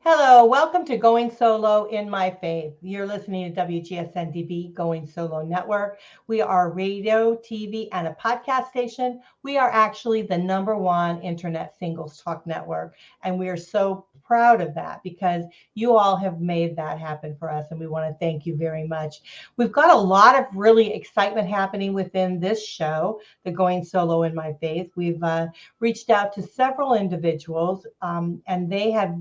Hello, welcome to Going Solo in My Faith. You're listening to WGSN-DB Going Solo Network. We are radio, TV, and a podcast station. We are actually the #1 internet singles talk network, and we are so proud of that because you all have made that happen for us, and we want to thank you very much. We've got a lot of really excitement happening within this show, the Going Solo in My Faith. We've reached out to several individuals, and they have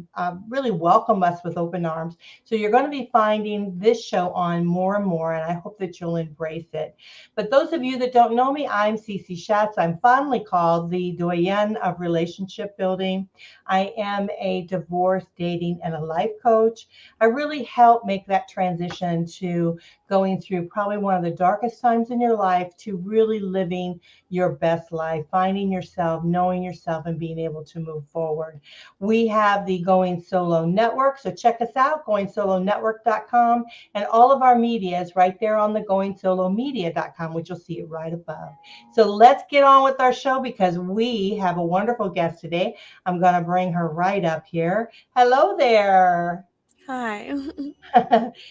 really welcomed us with open arms. So you're going to be finding this show on more and more, and I hope that you'll embrace it. But those of you that don't know me, I'm Cece Shatz. I'm fondly called the Doyenne of relationship building. I am a divorce, dating, and a life coach. I really help make that transition to going through probably one of the darkest times in your life to really living your best life, finding yourself, knowing yourself, and being able to move forward. We have the Going Solo Network, so check us out, goingsolonetwork.com, and all of our media is right there on the goingsolomedia.com, which you'll see it right above. So let's get on with our show because we have a wonderful guest today. I'm going to bring her right up here. Hello there. Hi.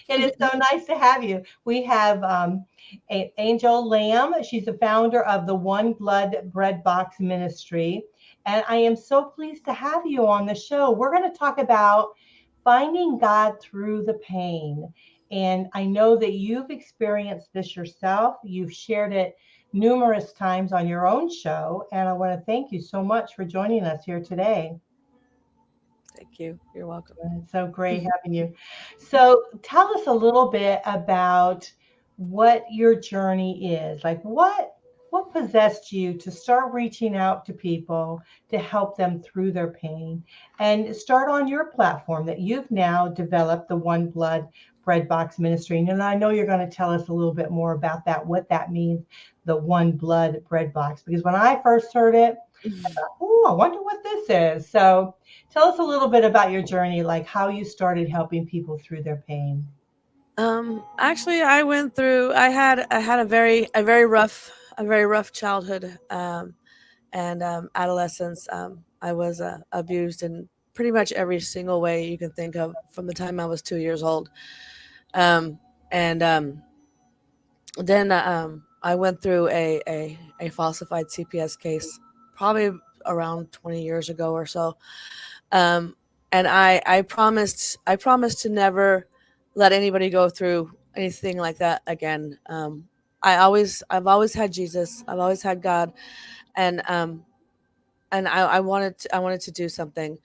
It is so nice to have you. We have Angel Lamb. She's the founder of the One Blood BreadBox Ministry. And I am so pleased to have you on the show. We're going to talk about finding God through the pain. And I know that you've experienced this yourself. You've shared it numerous times on your own show. And I want to thank you so much for joining us here today. Thank you. You're welcome. It's so great having you. So tell us a little bit about what your journey is. Like what possessed you to start reaching out to people to help them through their pain and start on your platform that you've now developed, the One Blood BreadBox Ministry. And I know you're going to tell us a little bit more about that, what that means, the One Blood BreadBox. Because when I first heard it, I thought, oh, I wonder what this is. So tell us a little bit about your journey, like how you started helping people through their pain. Actually, I had a very rough childhood, and adolescence. I was abused in pretty much every single way you can think of from the time I was 2 years old. And then I went through a falsified CPS case probably around 20 years ago or so. Um, and I promised to never let anybody go through anything like that again. I've always had Jesus. I've always had God, and I wanted to do something.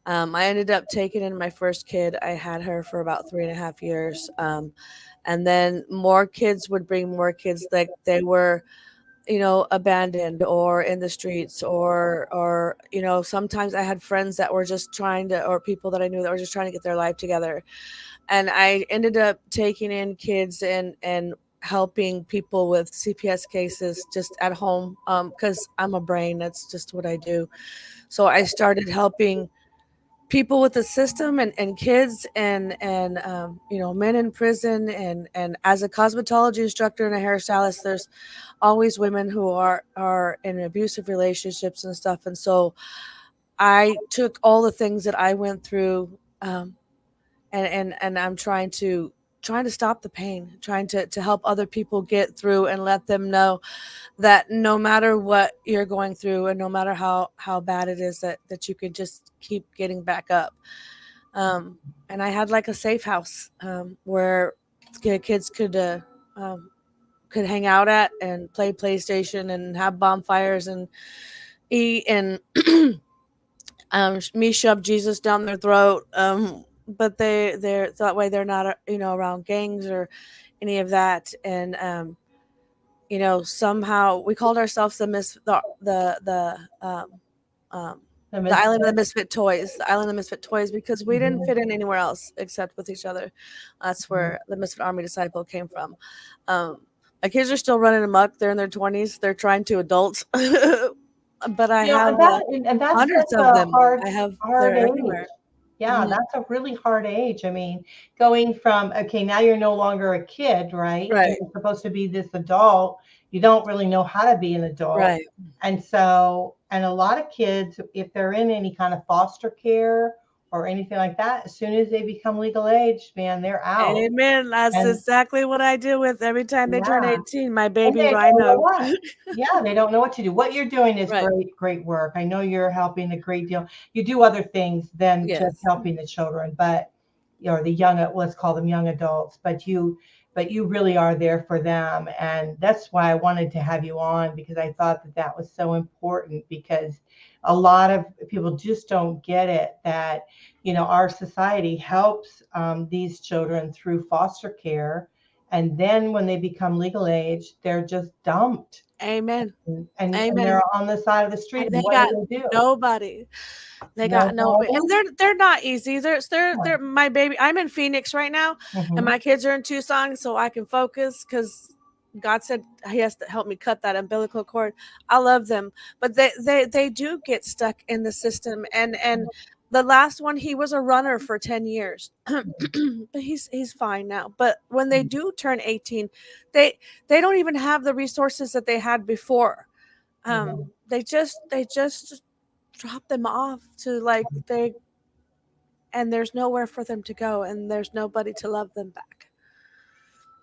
I ended up taking in my first kid. I had her for about 3.5 years. And then more kids would bring more kids, like they were, abandoned or in the streets, or sometimes I had friends that were just trying to, or people that I knew that were just trying to get their life together. And I ended up taking in kids and helping people with CPS cases just at home, because I'm a brain. That's just what I do. So I started helping people with the system, and kids, and men in prison, and as a cosmetology instructor and a hairstylist, there's always women who are in abusive relationships and stuff. And so I took all the things that I went through, and I'm trying to stop the pain, trying to help other people get through and let them know that no matter what you're going through, and no matter how bad it is, that you can just keep getting back up. And I had like a safe house, where kids could hang out at and play PlayStation and have bonfires and eat, and me shove Jesus down their throat. But they're that way they're not around gangs or any of that. And somehow we called ourselves um, The the island of the misfit. misfit toys, the island of the misfit toys, because we didn't Mhm. fit in anywhere else except with each other. That's where the misfit army disciple came from. My kids are still running amok. They're in their 20s. They're trying to adult. But I have And that's hundreds such of a them. I have hard They're age. everywhere. Yeah, Mhm. that's a really hard age. I mean, going from, okay, now you're no longer a kid, right? Right, You're supposed to be this adult. You don't really know how to be an adult. right. And so, and a lot of kids, if they're in any kind of foster care or anything like that, as soon as they become legal age, man, they're out. Amen. That's And exactly what I do with every time they turn yeah, 18. My and baby they don't know rhino. what. Yeah, they don't know what to do. What you're doing is Right. great, great work. I know you're helping a great deal. You do other things than just Yes. helping the children, but or the young, let's call them young adults, but you really are there for them. And that's why I wanted to have you on, because I thought that that was so important, because a lot of people just don't get it, that, our society helps these children through foster care. And then when they become legal age, they're just dumped, Amen. and Amen. they're on the side of the street. And And they what got do they do? nobody. They got nobody. And Nobody. they're not easy. Yeah. They're my baby. I'm in Phoenix right now, and Mhm. my kids are in Tucson, so I can focus because God said He has to help me cut that umbilical cord. I love them, but they do get stuck in the system. And the last one, he was a runner for 10 years, but he's fine now. But when they do turn 18, they don't even have the resources that they had before. They just drop them off to like they and there's nowhere for them to go, and there's nobody to love them back.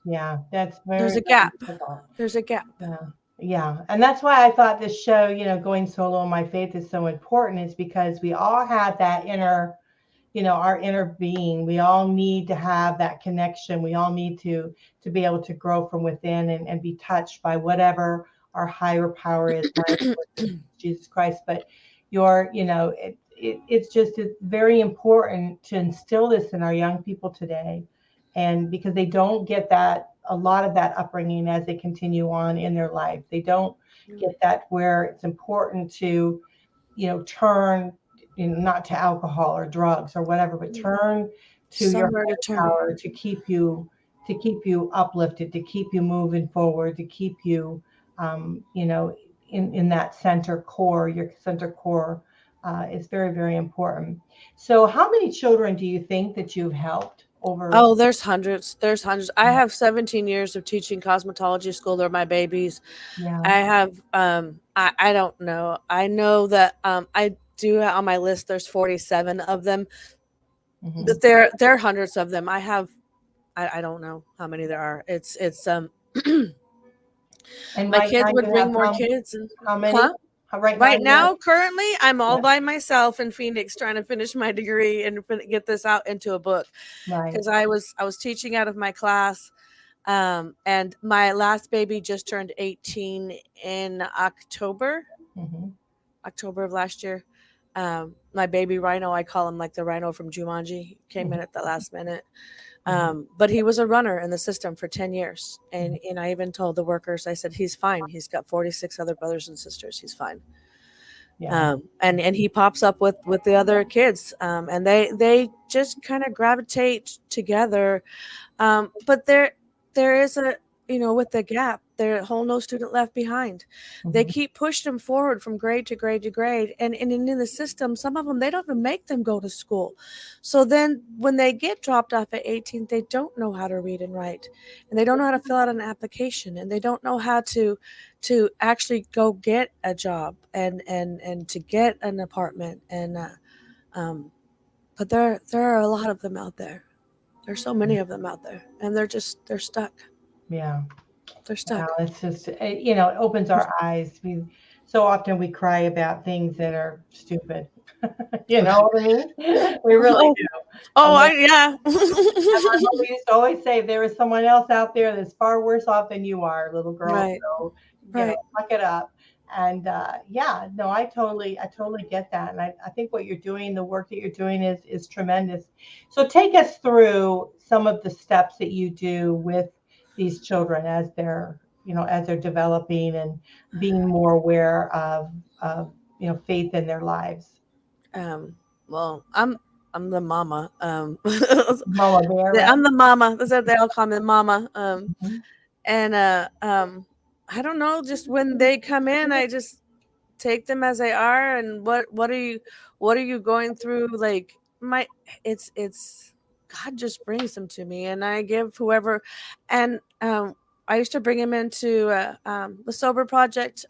Yeah, that's There's very, a very gap. difficult. There's a gap. Yeah. Yeah. And that's why I thought this show, Going Solo in My Faith, is so important, is because we all have that inner, our inner being. We all need to have that connection. We all need to be able to grow from within, and be touched by whatever our higher power is, Jesus Christ. But it's very important to instill this in our young people today. And because they don't get a lot of that upbringing as they continue on in their life, they don't get that, where it's important to, turn, not to alcohol or drugs or whatever, but turn to your Somewhere to higher turn. power to keep you uplifted, to keep you moving forward, to keep you, in that center core. Your center core is very, very important. So, how many children do you think that you've helped over? Oh, there's hundreds. There's hundreds. I have 17 years of teaching cosmetology school. They're my babies. Yeah. I have I don't know. I know that I do on my list there's 47 of them. Hmm. But there are hundreds of them. I don't know how many there are. It's And my right now kids would you bring have more kids and how many? huh? Right now Right you have. now, currently, I'm all Yeah. by myself in Phoenix trying to finish my degree and get this out into a book Right. because I was teaching out of my class, and my last baby just turned 18 in Hmm. October of last year. My baby rhino, I call him like the rhino from Jumanji, came in at the last minute. But he was a runner in the system for 10 years. And I even told the workers, I said, he's fine. He's got 46 other brothers and sisters. He's fine. Yeah. And he pops up with the other kids. And they just kind of gravitate together. But there is with the gap, there whole no student left behind. They Hmm. keep pushing them forward from grade to grade to grade. And in the system, some of them, they don't even make them go to school. So then when they get dropped off at 18, they don't know how to read and write. And they don't know how to fill out an application. And they don't know how to actually go get a job and to get an apartment. But there are a lot of them out there. There's so many of them out there, and they're stuck. Yeah. They're Wow. stuck. It's just, it opens our eyes. So often we cry about things that are stupid. You know what I mean? We really Oh, do. oh, And I yeah. my mother used to always say, there is someone else out there that's far worse off than you are, little girl. Right, So, right. suck it up. And yeah, no, I totally get that. And I think what you're doing, the work that you're doing is tremendous. So take us through some of the steps that you do with these children as they're developing and being more aware of faith in their lives. Um, well, I'm the mama. Mama Bear, right? I'm the mama. That's what they all call me, mama. Mhm. And I don't know. Just when they come in, I just take them as they are. And what are you going through? Like it's God just brings them to me, and I give whoever. And I used to bring him into the sober project.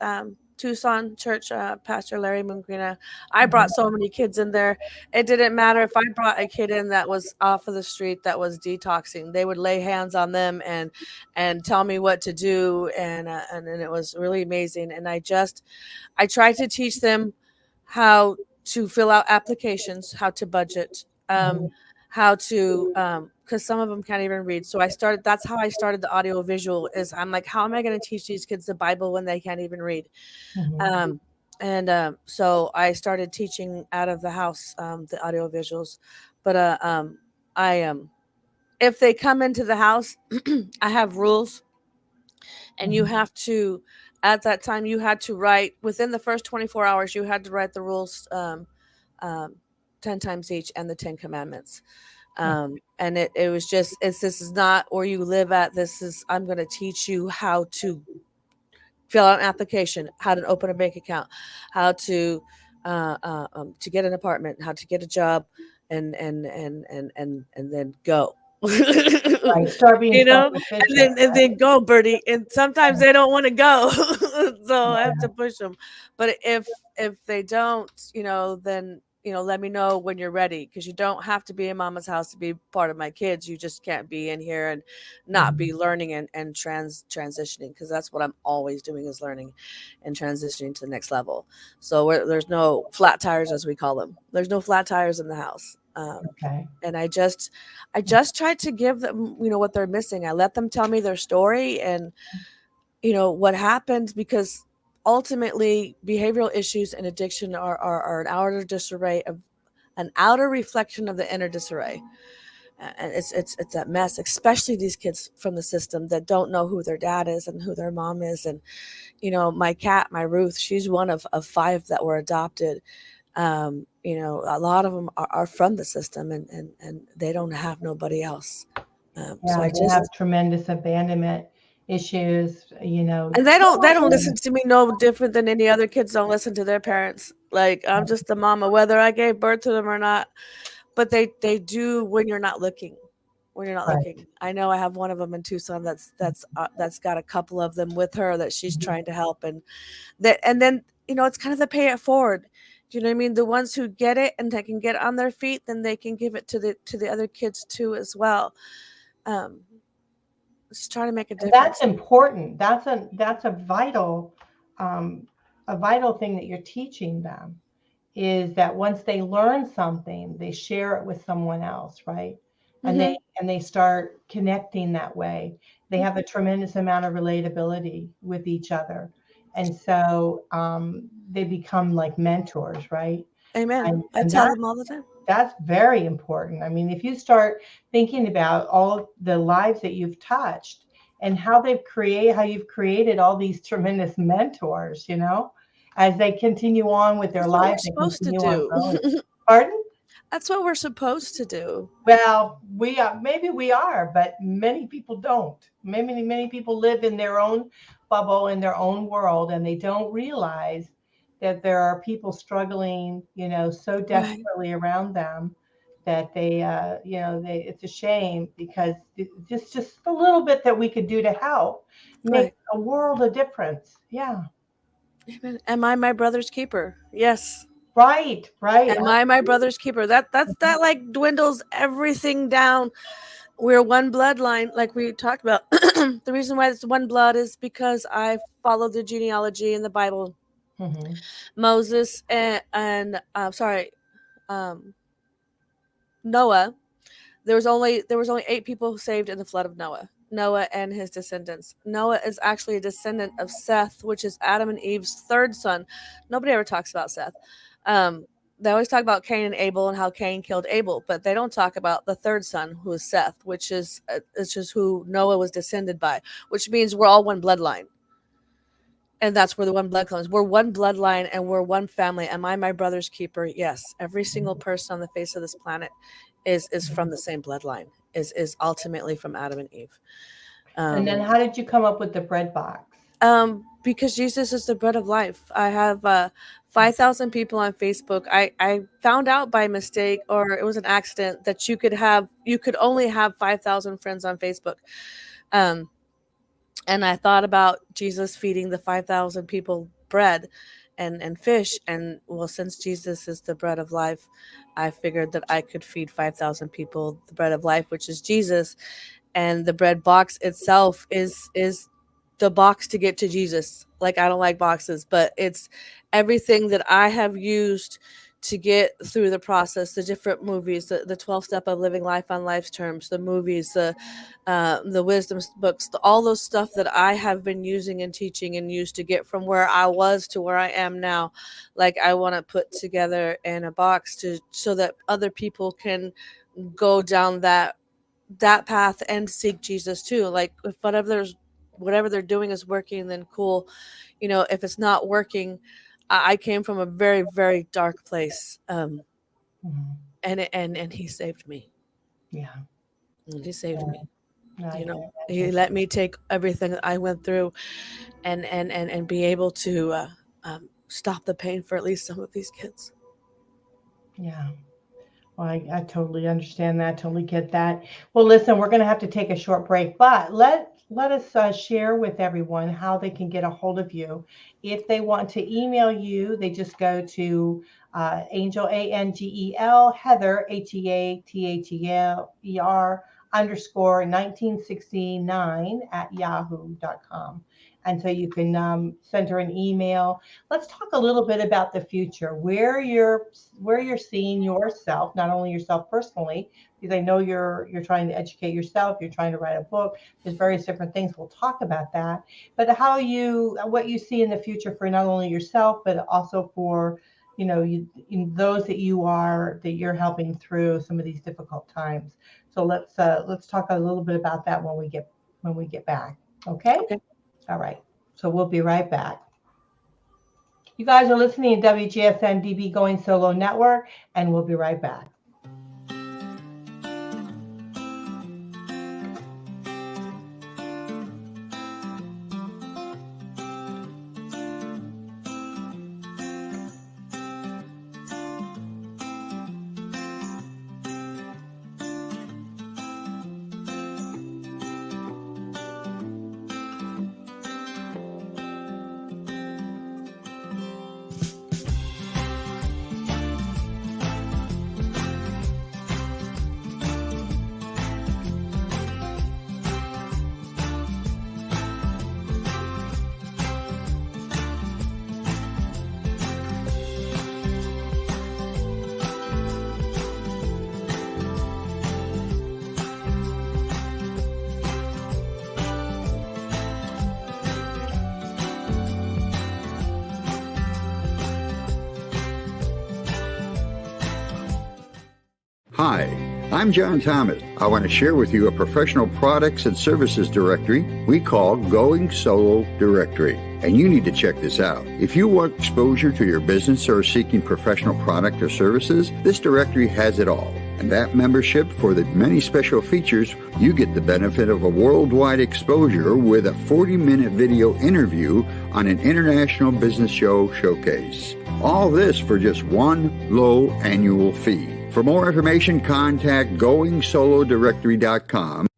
Tucson church, Pastor Larry Mungrina. I brought so many kids in there. It didn't matter if I brought a kid in that was off of the street that was detoxing. They would lay hands on them and tell me what to do, and it was really amazing. And I tried to teach them how to fill out applications, how to budget, how to because some of them can't even read. So that's how I started the audio visual. Is I'm like, how am I going to teach these kids the Bible when they can't even read? So I started teaching out of the house, the audio visuals. But I if they come into the house, I have rules, and you have to, at that time, you had to write within the first 24 hours. You had to write the rules 10 times each and the 10 commandments. And it was just, this is not where you live at. I'm going to teach you how to fill out an application, how to open a bank account, how to get an apartment, how to get a job, and then go. Right. Start being self-sufficient. And then go, Birdie. And sometimes they don't want to go, so I have to push them. But if they don't, then let me know when you're ready, because you don't have to be in Mama's house to be part of my kids. You just can't be in here and not be learning and transitioning, because that's what I'm always doing, is learning and transitioning to the next level. So there's no flat tires, as we call them. There's no flat tires in the house. And I just tried to give them, what they're missing. I let them tell me their story and, what happened, because ultimately behavioral issues and addiction are an outer reflection of the inner disarray. And it's that mess, especially these kids from the system that don't know who their dad is and who their mom is. And, my cat, my Ruth, she's one of 5 that were adopted. A lot of them are from the system, and they don't have nobody else. So they have tremendous abandonment issues, and they don't listen to me no different than any other kids don't listen to their parents. Like, I'm just a mama, whether I gave birth to them or not. But they do when you're not looking. When you're not looking. I know I have one of them in Tucson that's got a couple of them with her that she's trying to help, and then it's kind of the pay it forward. Do you know what I mean? The ones who get it and they can get on their feet, then they can give it to the other kids too as well. Just trying to make a difference. That's important. That's a vital thing that you're teaching them, is that once they learn something, they share it with someone else, right? And they start connecting that way. They have a tremendous amount of relatability with each other. And so they become like mentors, right? Amen. I tell them all the time. That's very important. I mean, if you start thinking about all the lives that you've touched and how you've created all these tremendous mentors, as they continue on with their lives. That's what we're supposed to do. Pardon? That's what we're supposed to do. Well, maybe we are, but many people don't. Many people live in their own bubble, in their own world, and they don't realize that there are people struggling, so desperately around them that it's a shame, because just a little bit that we could do to help make a world of difference. Yeah. Amen. Am I my brother's keeper? Yes. Right. Am I my brother's keeper? That like dwindles everything down. We're one bloodline, like we talked about. The reason why it's one blood is because I follow the genealogy in the Bible. Moses and Noah. There was only 8 people saved in the flood of Noah. Noah and his descendants. Noah is actually a descendant of Seth, which is Adam and Eve's 3rd son. Nobody ever talks about Seth. They always talk about Cain and Abel and how Cain killed Abel, but they don't talk about the 3rd son, who is Seth, which is who Noah was descended by, which means we're all one bloodline. And that's where the one blood comes. We're one bloodline and we're one family. Am I my brother's keeper? Yes. Every single person on the face of this planet is from the same bloodline, is ultimately from Adam and Eve. And then how did you come up with the bread box? Because Jesus is the bread of life. I have 5,000 people on Facebook. I found out by mistake, or it was an accident, that you could only have 5,000 friends on Facebook. And I thought about Jesus feeding the 5,000 people bread and fish. And well, since Jesus is the bread of life, I figured that I could feed 5,000 people the bread of life, which is Jesus. And the bread box itself is the box to get to Jesus. Like, I don't like boxes, but it's everything that I have used to get through the process, the different movies, the 12 step of living life on life's terms, the movies, the wisdom books, all those stuff that I have been using and teaching and used to get from where I was to where I am now. Like, I want to put together in a box to so that other people can go down that path and seek Jesus too. Like, if whatever they're doing is working, then cool. If it's not working, I came from a very, very dark place, and he saved me. Yeah. He saved me. I can He imagine. let me take everything that I went through, and be able to stop the pain for at least some of these kids. Yeah. Well, I totally understand that. Totally get that. Well, listen, we're going to have to take a short break, but let us share with everyone how they can get a hold of you. If they want to email you, they just go to Angel Angel Heather Heather underscore 1969 at yahoo.com. And so you can send her an email. Let's talk a little bit about the future, where you're seeing yourself, not only yourself personally, because I know you're trying to educate yourself, you're trying to write a book. There's various different things. We'll talk about that, but what you see in the future for not only yourself, but also for those that you're helping through some of these difficult times. So let's talk a little bit about that when we get back. Okay. Okay. All right. So we'll be right back. You guys are listening to WGSN-DB Going Solo Network, and we'll be right back. Hi, I'm John Thomas. I want to share with you a professional products and services directory we call Going Solo Directory. And you need to check this out. If you want exposure to your business or are seeking professional product or services, this directory has it all. And that membership, for the many special features, you get the benefit of a worldwide exposure with a 40-minute video interview on an international business show showcase. All this for just one low annual fee. For more information, contact GoingSoloDirectory.com.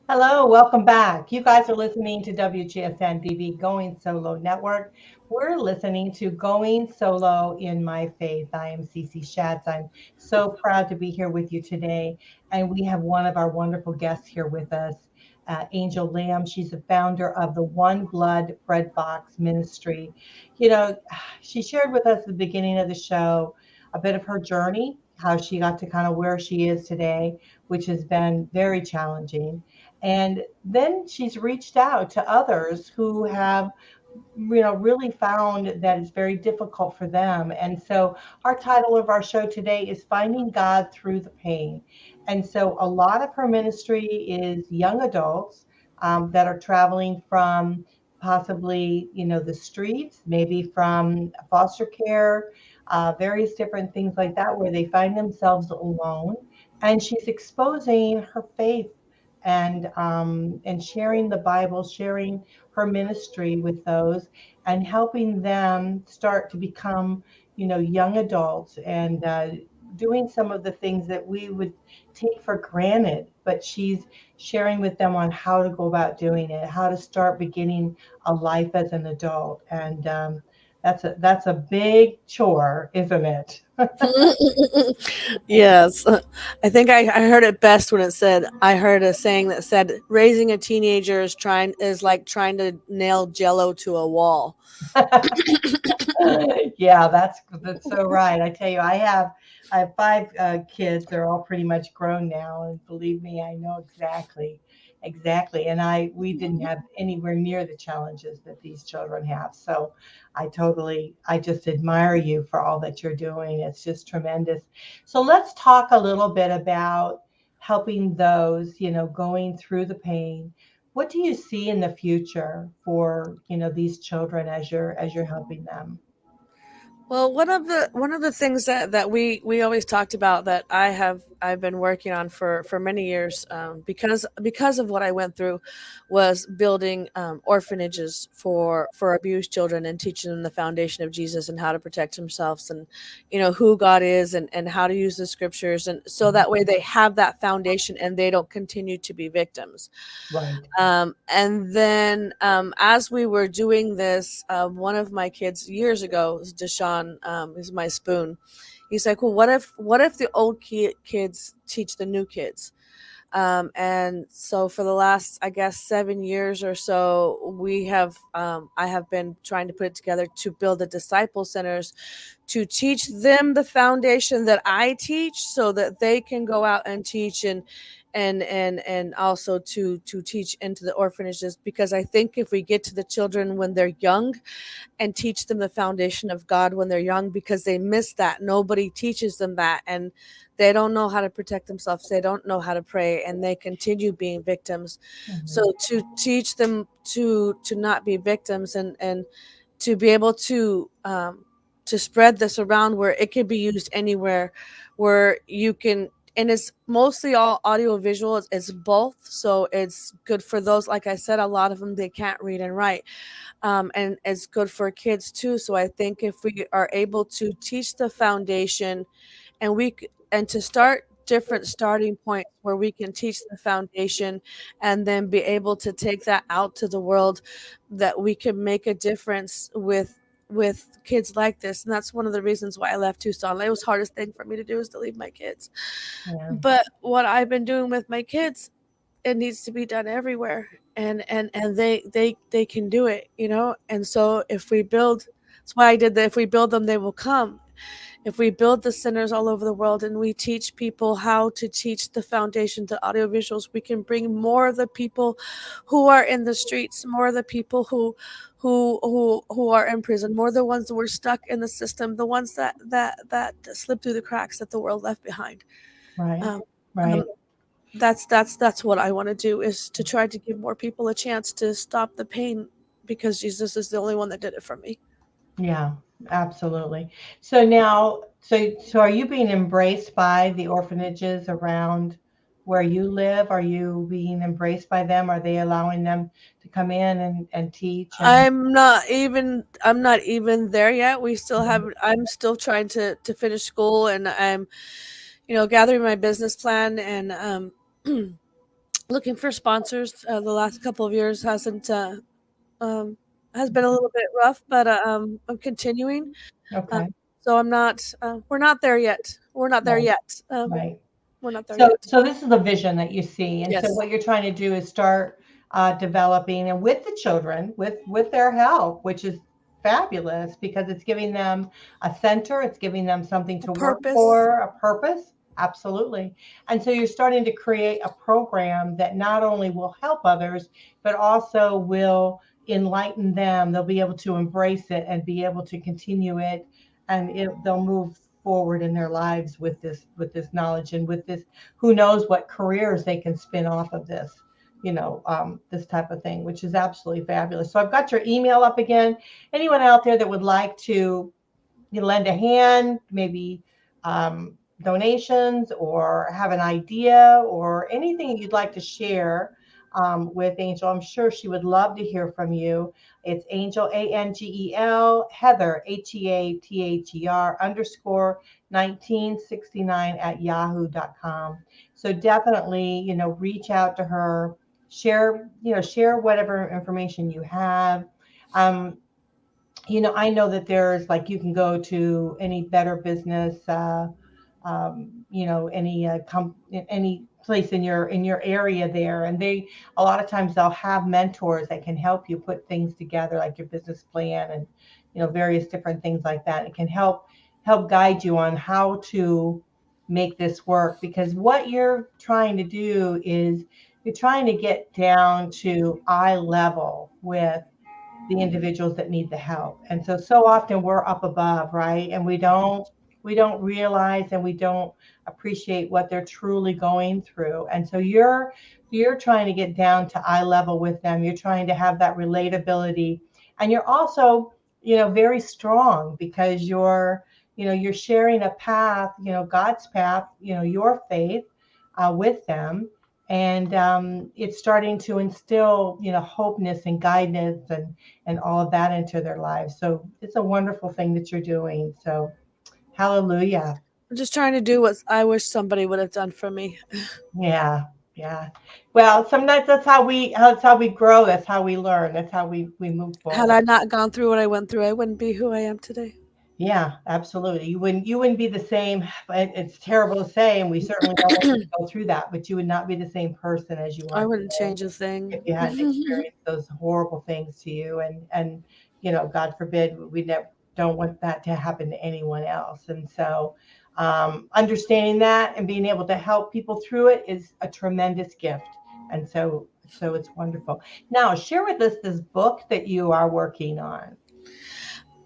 Hello, welcome back. You guys are listening to WGSN-DB Going Solo Network. We're listening to Going Solo in My Faith. I am Cece Shatz. I'm so proud to be here with you today. And we have one of our wonderful guests here with us, Angel Lamb. She's the founder of the One Blood BreadBox Ministry. She shared with us at the beginning of the show a bit of her journey, how she got to kind of where she is today, which has been very challenging. And then she's reached out to others who have, really found that it's very difficult for them. And so our title of our show today is Finding God Through the Pain. And so a lot of her ministry is young adults, that are traveling from possibly, the streets, maybe from foster care, various different things like that, where they find themselves alone. And she's exposing her faith and sharing the Bible, sharing her ministry with those, and helping them start to become, young adults and doing some of the things that we would take for granted. But she's sharing with them on how to go about doing it, how to start beginning a life as an adult, and that's a big chore, isn't it? Yes. I think I heard it best when it said, I heard a saying that said, raising a teenager is like trying to nail jello to a wall. Yeah, that's so right. I tell you, I have five kids. They're all pretty much grown now, and believe me, I know exactly. And we didn't have anywhere near the challenges that these children have. So I just admire you for all that you're doing. It's just tremendous. So let's talk a little bit about helping those, going through the pain. What do you see in the future for, these children as you're helping them? Well, one of the things that we always talked about that I've been working on for many years, because of what I went through, was building orphanages for abused children and teaching them the foundation of Jesus and how to protect themselves, and who God is, and how to use the scriptures, and so that way they have that foundation and they don't continue to be victims. Right. And then as we were doing this, one of my kids years ago, Deshaun, is my spoon. He's like, well, what if the old kids teach the new kids? And so for the last, I guess, 7 years or so, I have been trying to put it together to build the disciple centers to teach them the foundation that I teach, so that they can go out and teach, and also to teach into the orphanages, because I think if we get to the children when they're young and teach them the foundation of God when they're young, because they miss that. Nobody teaches them that, and they don't know how to protect themselves. They don't know how to pray, and they continue being victims. Mhm. So to teach them to not be victims, and to be able to spread this around where it can be used anywhere, where you can. And it's mostly all audio visual. It's both, so it's good for those. Like I said, a lot of them, they can't read and write, and it's good for kids too. So I think if we are able to teach the foundation, and to start different starting points where we can teach the foundation, and then be able to take that out to the world, that we can make a difference with kids like this. And that's one of the reasons why I left Tucson. It was the hardest thing for me to do, is to leave my kids. Yeah. But what I've been doing with my kids, it needs to be done everywhere, and they can do it, and so if we build, that's why I did that. If we build them, they will come. If we build the centers all over the world, and we teach people how to teach the foundation to audiovisuals, we can bring more of the people who are in the streets, more of the people who are in prison, more of the ones that were stuck in the system, the ones that slipped through the cracks that the world left behind. Right. um, Right. um, that's what I want to do, is to try to give more people a chance to stop the pain, because Jesus is the only one that did it for me. Yeah, absolutely. So now, so are you being embraced by the orphanages around where you live? Are you being embraced by them? Are they allowing them to come in and teach and I'm not even there yet. I'm still trying to finish school, and I'm gathering my business plan, and looking for sponsors. The last couple of years um, has been a little bit rough, but I'm continuing. Um, okay, so I'm not. We're not there yet. We're not there right, yet. right. We're not there So, yet. so this is the vision that you see, and so Yes. what you're trying to do is start developing, and with the children, with their help, which is fabulous because it's giving them a center, it's giving them something A to work purpose. for, a purpose. Absolutely. And so you're starting to create a program that not only will help others, but also will enlighten them. They'll be able to embrace it and be able to continue it, and they'll move forward in their lives with this knowledge and with this, who knows what careers they can spin off of this. this type of thing, which is absolutely fabulous. So I've got your email up again. Anyone out there that would like to lend a hand, maybe donations, or have an idea or anything you'd like to share with Angel, I'm sure she would love to hear from you. It's Angel, Angel, Heather, HEATHER _1969 at yahoo.com. So definitely, reach out to her, share whatever information you have. I know that there's you can go to any Better Business, any place in your area there, and a lot of times they'll have mentors that can help you put things together, like your business plan and various different things like that. It can help guide you on how to make this work, because what you're trying to do is you're trying to get down to eye level with the individuals that need the help. And so often we're up above, right? And we don't realize, and we don't appreciate what they're truly going through. And so you're trying to get down to eye level with them. You're trying to have that relatability. And you're also, very strong, because you're sharing a path, God's path, your faith with them. And it's starting to instill, hopeness and guidance and all of that into their lives. So it's a wonderful thing that you're doing. So hallelujah. I'm just trying to do what I wish somebody would have done for me. Yeah. Well, sometimes that's how we grow. That's how we learn. That's how we move forward. Had I not gone through what I went through, I wouldn't be who I am today. Yeah, absolutely. You wouldn't be the same. It's terrible to say, and we certainly don't want to go through that, but you would not be the same person as you are. I wouldn't change a thing if you hadn't experienced those horrible things to you, and God forbid, we don't want that to happen to anyone else. And so understanding that and being able to help people through it is a tremendous gift. And so it's wonderful. Now, share with us this book that you are working on.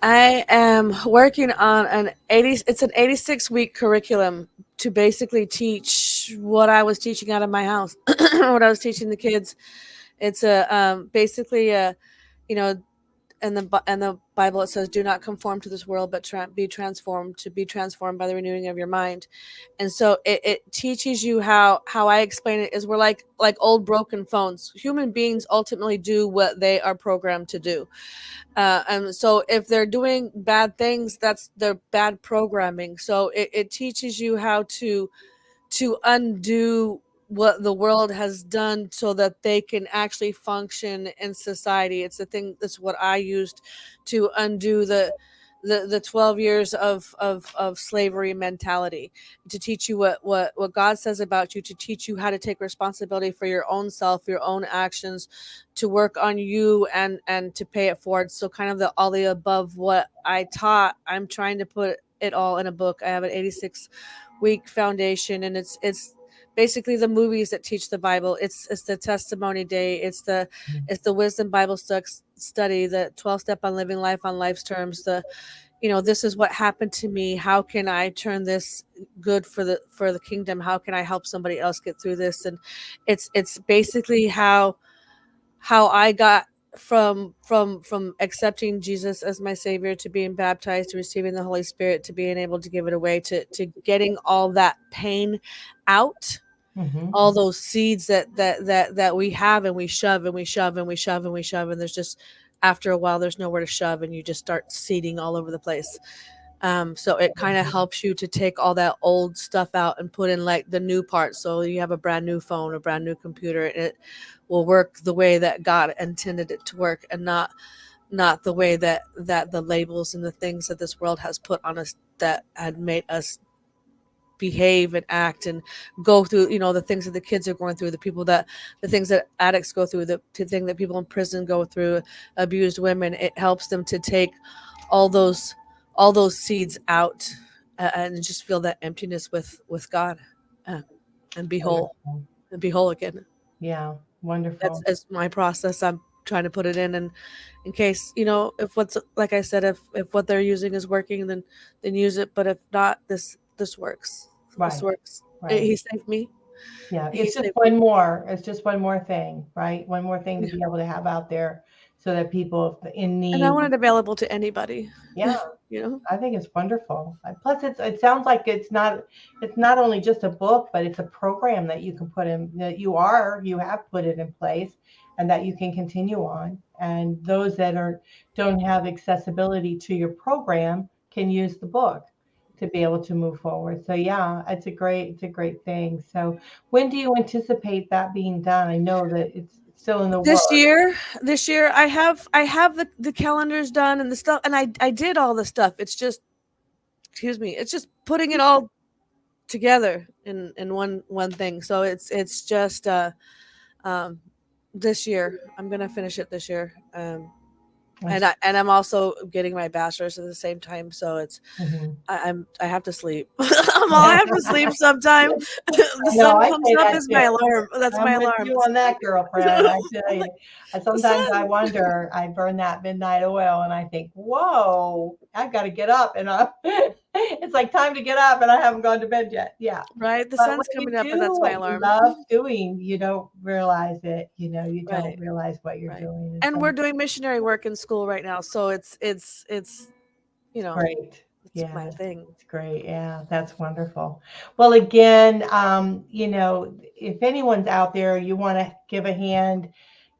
I am working on it's an 86-week curriculum to basically teach what I was teaching out of my house, what I was teaching the kids. It's basically in the Bible it says, "Do not conform to this world, but be transformed by the renewing of your mind." And so it teaches you how I explain it is we're like old broken phones. Human beings ultimately do what they are programmed to do. And so if they're doing bad things, that's their bad programming. So it teaches you how to undo what the world has done so that they can actually function in society. It's the thing, that's what I used to undo the 12 years of slavery mentality, to teach you what God says about you, to teach you how to take responsibility for your own self, your own actions, to work on you and to pay it forward. So kind of all the above what I taught, I'm trying to put it all in a book. I have an 86-week foundation, and it's basically the movies that teach the Bible. It's the testimony day. It's the wisdom Bible study, the 12-step on living life on life's terms. This is what happened to me. How can I turn this good for the kingdom? How can I help somebody else get through this? And it's basically how I got from accepting Jesus as my Savior, to being baptized, to receiving the Holy Spirit, to being able to give it away, to getting all that pain out. Mm-hmm. All those seeds that we have, and we shove and we shove and we shove and we shove, and there's just, after a while, there's nowhere to shove, and you just start seeding all over the place. So it kind of helps you to take all that old stuff out and put in like the new part. So you have a brand new phone, a brand new computer, and it will work the way that God intended it to work, and not the way that the labels and the things that this world has put on us that had made us behave and act and go through, the things that the kids are going through, the things that addicts go through, the thing that people in prison go through, abused women. It helps them to take all those seeds out and just feel that emptiness with God, and be whole, again. Yeah, wonderful. That's my process. I'm trying to put it in case, if what's, like I said, if what they're using is working, then use it. But if not, this works. Right. This works. Right. He saved me. Yeah, He it's just said, one more. It's just one more thing, right? One more thing to be able to have out there so that people in and I need. want it available to anybody. Yeah, You know, I think it's wonderful. Plus, it sounds like it's not only just a book, but it's a program that you can put in that you have put it in place, and that you can continue on. And those that don't have accessibility to your program can use the book to be able to move forward. So yeah, it's a great thing. So when do you anticipate that being done? I know that it's still in the this works. year, I have the calendars done and the stuff, and I did all the stuff. It's just, excuse me, it's just putting it all together in one thing. So it's just um this year. I'm gonna finish it this year. And I'm also getting my bachelor's at the same time. So it's Mhm. I have to sleep. I have to sleep sometime. The No, sun I comes say up that is my too. alarm. That's I'm my with alarm. you It's on that, girlfriend. I tell you, the sometimes I sun. wonder. I burn that midnight oil, and I think, "Whoa, I got to get up." And it's like time to get up, and I haven't gone to bed yet. Yeah, Right, the but when sun's you coming up, and do that's my what you alarm. love doing, you don't realize it. You don't Right, realize what you're right. doing. And And so we're doing missionary work in school right now, so it's you it's know great. it's my Yeah, thing. it's great. Yeah, that's wonderful. Well, again, if anyone's out there, you want to give a hand,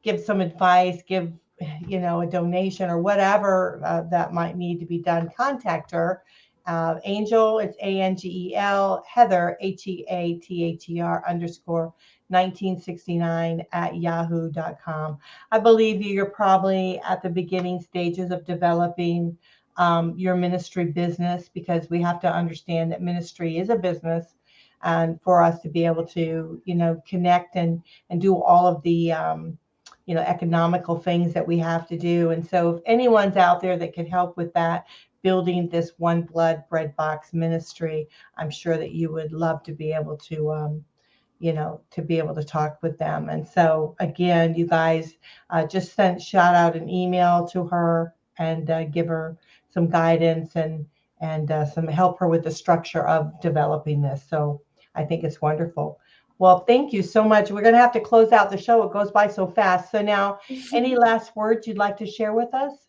give some advice, give, a donation or whatever that might need to be done, contact her. Angel, it's Angel, Heather, Heather underscore 1969 at yahoo.com. I believe you're probably at the beginning stages of developing your ministry business, because we have to understand that ministry is a business, and for us to be able to connect and do all of the economical things that we have to do. And so if anyone's out there that can help with that, building this One Blood BreadBox Ministry, I'm sure that you would love to be able to talk with them. And so again, you guys, just shout out an email to her, and give her some guidance, and some help her with the structure of developing this. So I think it's wonderful. Well, thank you so much. We're going to have to close out the show. It goes by so fast. So now, any last words you'd like to share with us?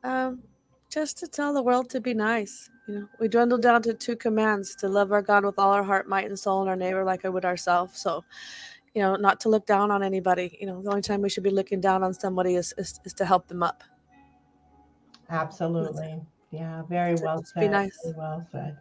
Um, just to tell the world to be nice. We dwindle down to two commands: to love our God with all our heart, might, and soul, and our neighbor like I would ourselves. So, not to look down on anybody. The only time we should be looking down on somebody is to help them up. That's it. Absolutely. Yeah, very That's it. well Just be said. nice. Very well said.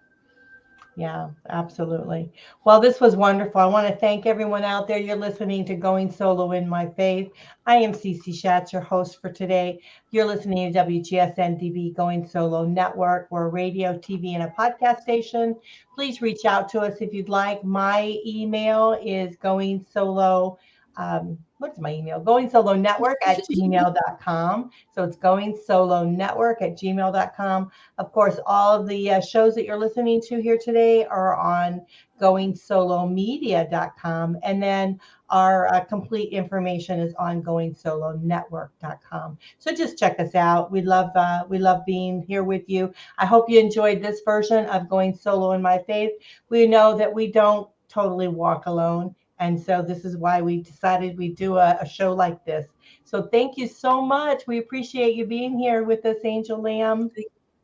Yeah, absolutely. Well, this was wonderful. I want to thank everyone out there. You're listening to Going Solo in My Faith. I am Cece Shatz, your host for today. You're listening to WGSN-DB Going Solo Network. We're a radio, TV, and a podcast station. Please reach out to us if you'd like. My email is going solo. What's my email? Going Solo Network at gmail.com. So it's Going Solo Network at gmail.com. Of course, all of the shows that you're listening to here today are on goingsolomedia.com. And then our complete information is on goingsoloNetwork.com. So just check us out. We love being here with you. I hope you enjoyed this version of Going Solo in My Faith. We know that we don't totally walk alone. And so this is why we decided we'd do a show like this. So thank you so much. We appreciate you being here with us, Angel Lamb.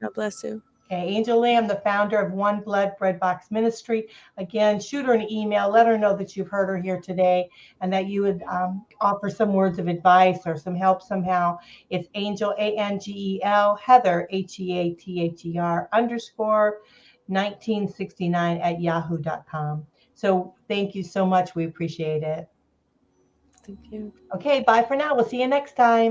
God bless you. Okay, Angel Lamb, the founder of One Blood BreadBox Ministry. Again, shoot her an email. Let her know that you've heard her here today, and that you would offer some words of advice or some help somehow. It's Angel, Angel, Heather, Heather underscore 1969 at yahoo.com. So thank you so much. We appreciate it. Thank you. Okay, bye for now. We'll see you next time.